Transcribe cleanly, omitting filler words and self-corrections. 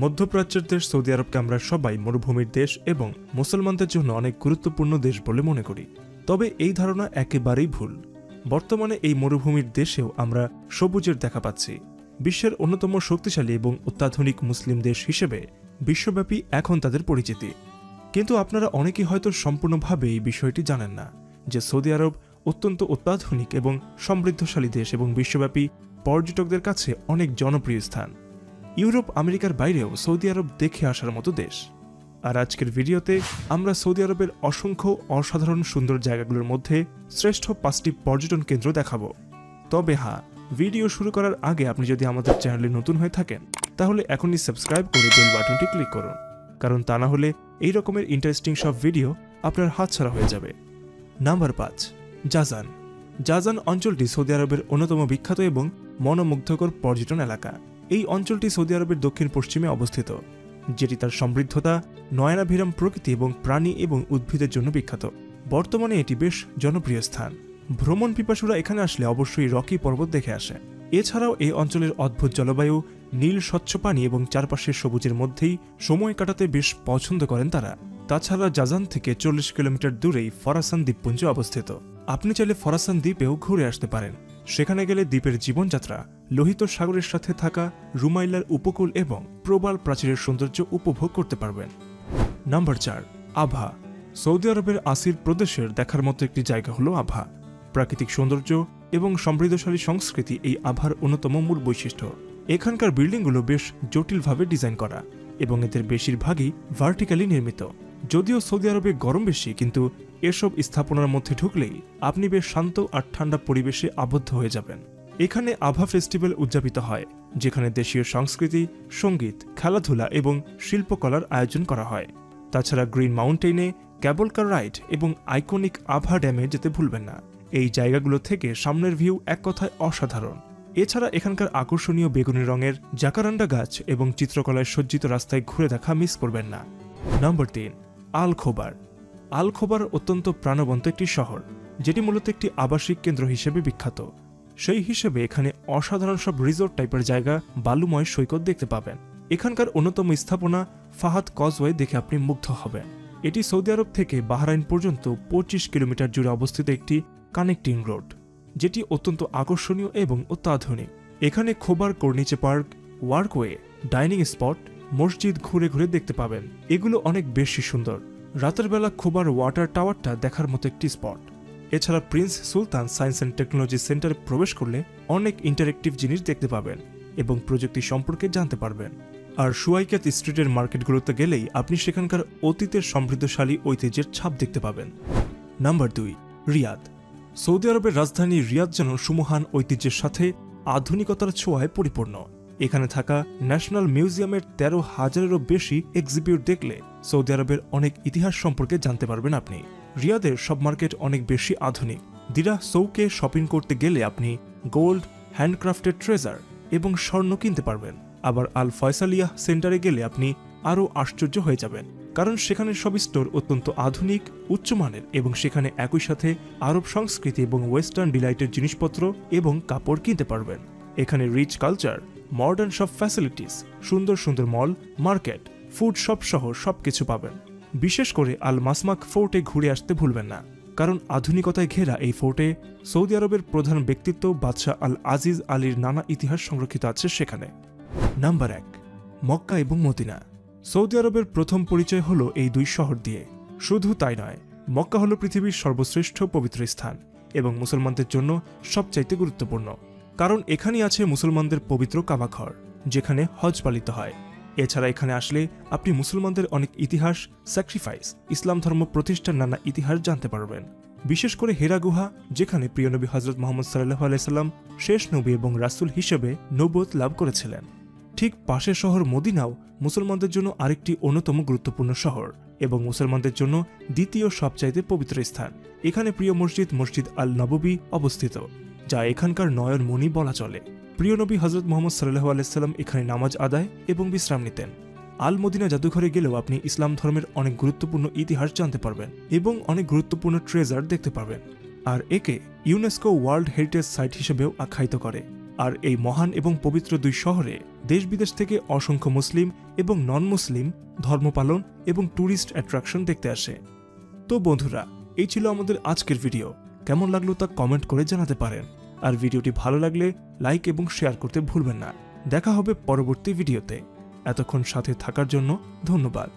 মধ্যপ্রাচ্যের দেশ সৌদি আরবকে আমরা সবাই মরুভূমির দেশ এবং মুসলমানদের জন্য অনেক গুরুত্বপূর্ণ দেশ বলে মনে করি। তবে এই ধারণা একেবারেই ভুল। বর্তমানে এই মরুভূমির দেশেও আমরা সবুজের দেখা পাচ্ছি। বিশ্বের অন্যতম শক্তিশালী এবং অত্যাধুনিক মুসলিম দেশ হিসেবে বিশ্বব্যাপী এখন তাদের পরিচিতি। কিন্তু আপনারা অনেকেই হয়তো সম্পূর্ণভাবে এই বিষয়টি জানেন না যে সৌদি আরব অত্যন্ত অত্যাধুনিক এবং সমৃদ্ধশালী দেশ এবং বিশ্বব্যাপী পর্যটকদের কাছে অনেক জনপ্রিয় স্থান। ইউরোপ আমেরিকার বাইরেও সৌদি আরব দেখে আসার মতো দেশ। আর আজকের ভিডিওতে আমরা সৌদি আরবের অসংখ্য অসাধারণ সুন্দর জায়গাগুলোর মধ্যে শ্রেষ্ঠ 5টি পর্যটন কেন্দ্র দেখাবো। তবে হ্যাঁ, ভিডিও শুরু করার আগে আপনি যদি আমাদের চ্যানেলে নতুন হয়ে থাকেন তাহলে এখনই সাবস্ক্রাইব করে বেল বাটনটি ক্লিক করুন, কারণ তা না হলে এই রকমের ইন্টারেস্টিং সব ভিডিও আপনার হাতছাড়া হয়ে যাবে। নাম্বার 5, জাজান। জাজান অঞ্চলটি সৌদি আরবের অন্যতম বিখ্যাত এবং মনোমুগ্ধকর পর্যটন এলাকা। এই অঞ্চলটি সৌদি আরবের দক্ষিণ পশ্চিমে অবস্থিত, যেটি তার সমৃদ্ধতা, নয়নাভিরাম প্রকৃতি এবং প্রাণী এবং উদ্ভিদের জন্য বিখ্যাত। বর্তমানে এটি বেশ জনপ্রিয় স্থান। ভ্রমণ পিপাসুরা এখানে আসলে অবশ্যই রকি পর্বত দেখে আসে। এছাড়াও এই অঞ্চলের অদ্ভুত জলবায়ু, নীল স্বচ্ছ পানি এবং চারপাশের সবুজের মধ্যেই সময় কাটাতে বেশ পছন্দ করেন তারা। তাছাড়া জাজান থেকে 40 কিলোমিটার দূরেই ফরাসান দ্বীপপুঞ্জ অবস্থিত। আপনি চাইলে ফরাসান দ্বীপেও ঘুরে আসতে পারেন। সেখানে গেলে দ্বীপের জীবনযাত্রা, লোহিত সাগরের সাথে থাকা রুমাইলার উপকূল এবং প্রবাল প্রাচীরের সৌন্দর্য উপভোগ করতে পারবেন। নাম্বার 4, আভা। সৌদি আরবের আসির প্রদেশের দেখার মতো একটি জায়গা হলো আভা। প্রাকৃতিক সৌন্দর্য এবং সমৃদ্ধশালী সংস্কৃতি এই আভার অন্যতম মূল বৈশিষ্ট্য। এখানকার বিল্ডিংগুলো বেশ জটিলভাবে ডিজাইন করা এবং এদের বেশিরভাগই ভার্টিক্যালি নির্মিত। যদিও সৌদি আরবে গরম বেশি, কিন্তু এসব স্থাপনার মধ্যে ঢুকলেই আপনি বেশ শান্ত আর ঠান্ডা পরিবেশে আবদ্ধ হয়ে যাবেন। এখানে আভা ফেস্টিভ্যাল উদযাপিত হয়, যেখানে দেশীয় সংস্কৃতি, সঙ্গীত, খেলাধুলা এবং শিল্পকলার আয়োজন করা হয়। তাছাড়া গ্রিন মাউন্টেনে ক্যাবল কার রাইড এবং আইকনিক আভা ড্যামে যেতে ভুলবেন না। এই জায়গাগুলো থেকে সামনের ভিউ এক কথায় অসাধারণ। এছাড়া এখানকার আকর্ষণীয় বেগুনি রঙের জাকারান্ডা গাছ এবং চিত্রকলায় সজ্জিত রাস্তায় ঘুরে দেখা মিস করবেন না। নাম্বার 3, আল খোবার। আল খোবার অত্যন্ত প্রাণবন্ত একটি শহর, যেটি মূলত একটি আবাসিক কেন্দ্র হিসেবে বিখ্যাত। সেই হিসেবে এখানে অসাধারণ সব রিসোর্ট টাইপের জায়গা, বালুময় সৈকত দেখতে পাবেন। এখানকার অন্যতম স্থাপনা ফাহাদ কজওয়ে দেখে আপনি মুগ্ধ হবেন। এটি সৌদি আরব থেকে বাহরাইন পর্যন্ত 25 কিলোমিটার জুড়ে অবস্থিত একটি কানেক্টিং রোড, যেটি অত্যন্ত আকর্ষণীয় এবং অত্যাধুনিক। এখানে খোবার কর্নিচে পার্ক, ওয়ার্কওয়ে, ডাইনিং স্পট, মসজিদ ঘুরে ঘুরে দেখতে পাবেন। এগুলো অনেক বেশি সুন্দর। রাতের বেলা খোবার ওয়াটার টাওয়ারটা দেখার মতো একটি স্পট। এছাড়া Prince Sultan science and technology সেন্টারে প্রবেশ করলে অনেক ইন্টারেক্টিভ জিনিস দেখতে পাবেন এবং প্রযুক্তি সম্পর্কে জানতে পারবেন। আর সুয়াইকাত স্ট্রিটের মার্কেটগুলোতে গেলেই আপনি সেখানকার অতীতের সমৃদ্ধশালী ঐতিহ্যের ছাপ দেখতে পাবেন। নাম্বার 2, রিয়াদ। সৌদি আরবের রাজধানী রিয়াদ যেন সুমহান ঐতিহ্যের সাথে আধুনিকতার ছোঁয়ায় পরিপূর্ণ। এখানে থাকা ন্যাশনাল মিউজিয়ামের 13,000-এরও বেশি এক্সিবিট দেখলে সৌদি আরবের অনেক ইতিহাস সম্পর্কে জানতে পারবেন আপনি। রিয়াদের সব মার্কেট অনেক বেশি আধুনিক। দিরাহ সৌকে শপিং করতে গেলে আপনি গোল্ড, হ্যান্ডক্রাফটেড ট্রেজার এবং স্বর্ণ কিনতে পারবেন। আবার আল ফয়সালিয়াহ সেন্টারে গেলে আপনি আরও আশ্চর্য হয়ে যাবেন, কারণ সেখানে সব স্টোর অত্যন্ত আধুনিক, উচ্চমানের এবং সেখানে একই সাথে আরব সংস্কৃতি এবং ওয়েস্টার্ন ডিলাইটের জিনিসপত্র এবং কাপড় কিনতে পারবেন। এখানে রিচ কালচার, মডার্ন সব ফ্যাসিলিটিস, সুন্দর সুন্দর মল, মার্কেট, ফুড শপ সহ সবকিছু পাবেন। বিশেষ করে আল মাসমাক ফোর্টে ঘুরে আসতে ভুলবেন না, কারণ আধুনিকতায় ঘেরা এই ফোর্টে সৌদি আরবের প্রধান ব্যক্তিত্ব বাদশাহ আল আজিজ আলীর নানা ইতিহাস সংরক্ষিত আছে সেখানে। নাম্বার 1, মক্কা এবং মদিনা। সৌদি আরবের প্রথম পরিচয় হলো এই দুই শহর দিয়ে। শুধু তাই নয়, মক্কা হলো পৃথিবীর সর্বশ্রেষ্ঠ পবিত্র স্থান এবং মুসলমানদের জন্য সবচাইতে গুরুত্বপূর্ণ, কারণ এখানেই আছে মুসলমানদের পবিত্র কাবাঘর, যেখানে হজ পালিত হয়। এছাড়া এখানে আসলে আপনি মুসলমানদের অনেক ইতিহাস, স্যাক্রিফাইস, ইসলাম ধর্ম প্রতিষ্ঠার নানা ইতিহাস জানতে পারবেন। বিশেষ করে হেরা গুহা, যেখানে প্রিয় নবী হযরত মুহাম্মদ সাল্লাল্লাহু আলাইহি সাল্লাম শেষ নবী এবং রাসূল হিসেবে নবুয়ত লাভ করেছিলেন। ঠিক পাশের শহর মদিনাও মুসলমানদের জন্য আরেকটি অন্যতম গুরুত্বপূর্ণ শহর এবং মুসলমানদের জন্য দ্বিতীয় সবচাইতে পবিত্র স্থান। এখানে প্রিয় মসজিদ আল নববী অবস্থিত, যা এখানকার নয়নমণি বলা চলে। প্রিয় নবী হযরত মুহাম্মদ সাল্লাল্লাহু আলাইহি সাল্লাম এখানে নামাজ আদায় এবং বিশ্রাম নিতেন। আল মদিনা জাদুঘরে গেলেও আপনি ইসলাম ধর্মের অনেক গুরুত্বপূর্ণ ইতিহাস জানতে পারবেন এবং অনেক গুরুত্বপূর্ণ ট্রেজার দেখতে পারবেন। আর একে ইউনেস্কো ওয়ার্ল্ড হেরিটেজ সাইট হিসেবেও আখ্যায়িত করে। আর এই মহান এবং পবিত্র দুই শহরে দেশ বিদেশ থেকে অসংখ্য মুসলিম এবং নন মুসলিম ধর্মপালন এবং ট্যুরিস্ট অ্যাট্রাকশন দেখতে আসে। তো বন্ধুরা, এই ছিল আমাদের আজকের ভিডিও। কেমন লাগলো তা কমেন্ট করে জানাতে পারেন। আর ভিডিওটি ভালো লাগলে লাইক এবং শেয়ার করতে ভুলবেন না। দেখা হবে পরবর্তী ভিডিওতে। এতক্ষণ সাথে থাকার জন্য ধন্যবাদ।